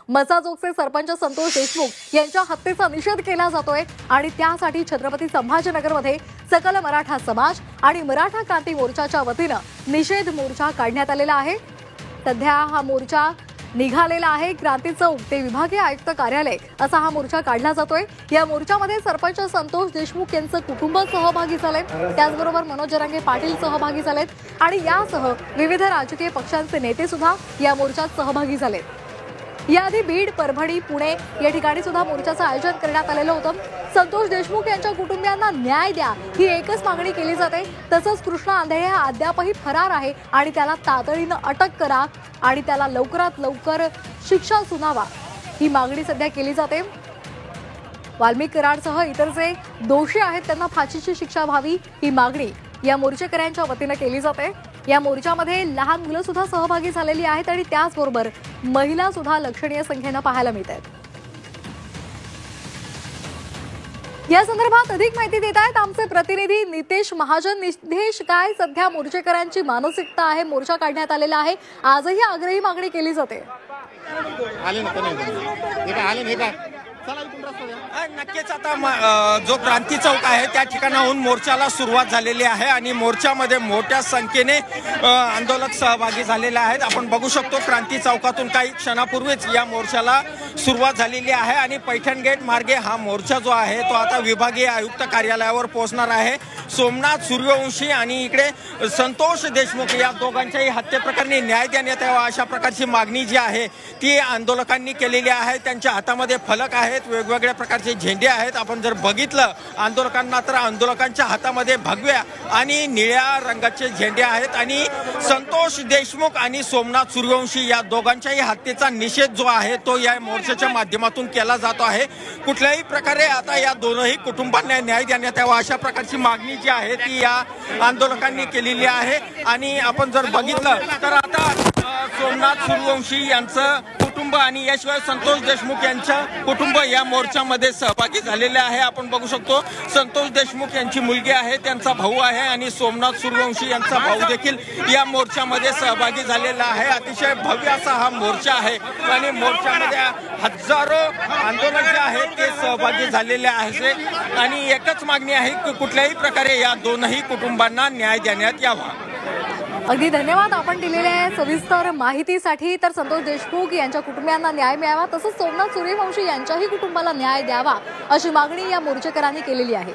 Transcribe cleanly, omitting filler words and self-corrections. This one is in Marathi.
मसाजोगचे सरपंच संतोष देशमुख यांच्या हत्येचा निषेध केला जातोय आणि त्यासाठी छत्रपती संभाजीनगरमध्ये सकल मराठा समाज आणि मराठा क्रांती मोर्चाच्या वतीनं निषेध मोर्चा काढण्यात आलेला आहे। सध्या हा मोर्चा निघालेला आहे। क्रांती चौक ते विभागीय आयुक्त कार्यालय असा हा मोर्चा काढला जातोय। या मोर्चामध्ये सरपंच संतोष देशमुख यांचं कुटुंब सहभागी झाले, त्याचबरोबर मनोज जरांगे पाटील सहभागी झालेत आणि यासह विविध राजकीय पक्षांचे नेते सुद्धा या मोर्चात सहभागी झालेत। याआधी बीड, परभणी, पुणे या ठिकाणी सुद्धा मोर्चाचं आयोजन करण्यात आलेलं होतं। संतोष देशमुख यांच्या कुटुंबियांना न्याय द्या ही एकच मागणी केली जाते। तसंच कृष्णा आंधळे हा अद्यापही फरार आहे आणि त्याला तातडीनं अटक करा आणि त्याला लवकरात लवकर शिक्षा सुनावा ही मागणी सध्या केली जाते। वाल्मिक कराडसह इतर जे दोषी आहेत त्यांना फाशीची शिक्षा व्हावी ही मागणी या मोर्चेकऱ्यांच्या वतीनं केली जाते। या मोर्चामध्ये लहान मुलं सुद्धा सहभागी झालेली आहेत आणि त्याचबरोबर महिला सुद्धा लक्षणीय संख्येनं पाहायला मिळतात। या संदर्भात अधिक माहिती देत आहेत आमचे प्रतिनिधी नितेश महाजन। नितेश, काय सध्या मोर्चेकऱ्यांची मानसिकता आहे? मोर्चा काढण्यात आलेला आहे, आजही आग्रही मागणी केली जाते। नक्कीच आता जो क्रांती चौक आहे त्या ठिकाणाहून मोर्चाला सुरुवात झालेली आहे आणि मोर्चामध्ये मोठ्या संख्येने आंदोलक सहभागी झालेले आहेत। आपण बघू शकतो क्रांती चौकातून काही क्षणापूर्वीच या मोर्चाला सुरुवात झालेली आहे आणि पैठण गेट मार्गे हा मोर्चा जो आहे तो आता विभागीय आयुक्त कार्यालयावर पोहोचणार आहे। सोमनाथ सूर्यवंशी आणि इकडे संतोष देशमुख या दोघांच्याही हत्येप्रकरणी न्याय देण्यात यावा अशा प्रकारची मागणी जी आहे ती आंदोलकांनी केलेली आहे। त्यांच्या हातामध्ये फलक आहेत, वेगवेगळ्या प्रकारचे झेंडे आहेत। आपण जर बघितलं आंदोलकांना तर आंदोलकांच्या हातामध्ये भगव्या आणि निळ्या रंगाचे झेंडे आहेत आणि संतोष देशमुख आणि सोमनाथ सूर्यवंशी या दोघांच्याही हत्येचा निषेध जो आहे तो या मोर्चाच्या माध्यमातून केला जातो आहे। कुठल्याही प्रकारे आता या दोनही कुटुंबांना न्याय देण्यात यावा अशा प्रकारची मागणी जी आहे ती या आंदोलकांनी केलेली आहे। आणि आपण जर बघितलं तर आता सोमनाथ सूर्यवंशी यांचं कुटुंब आणि याशिवाय संतोष देशमुख यांचं कुटुंब या मोर्चामध्ये सहभागी झालेले आहे। आपण बघू शकतो संतोष देशमुख यांची मुलगी आहे, त्यांचा भाऊ आहे आणि सोमनाथ सूर्यवंशी यांचा भाऊ देखील या मोर्चामध्ये सहभागी झालेला आहे। अतिशय भव्य असा हा मोर्चा आहे आणि मोर्चामध्ये हजारो आंदोलक जे आहेत ते सहभागी झालेले आहेत आणि एकच मागणी आहे की कुठल्याही प्रकारे या दोनही कुटुंबांना न्याय देण्यात यावा। अगदी धन्यवाद आपण दिलेल्या सविस्तर माहितीसाठी। तर संतोष देशमुख यांच्या कुटुंबियांना न्याय मिळावा तसंच सोमनाथ सूर्यवंशी यांच्याही कुटुंबाला न्याय द्यावा अशी मागणी या मोर्चेकरांनी केलेली आहे।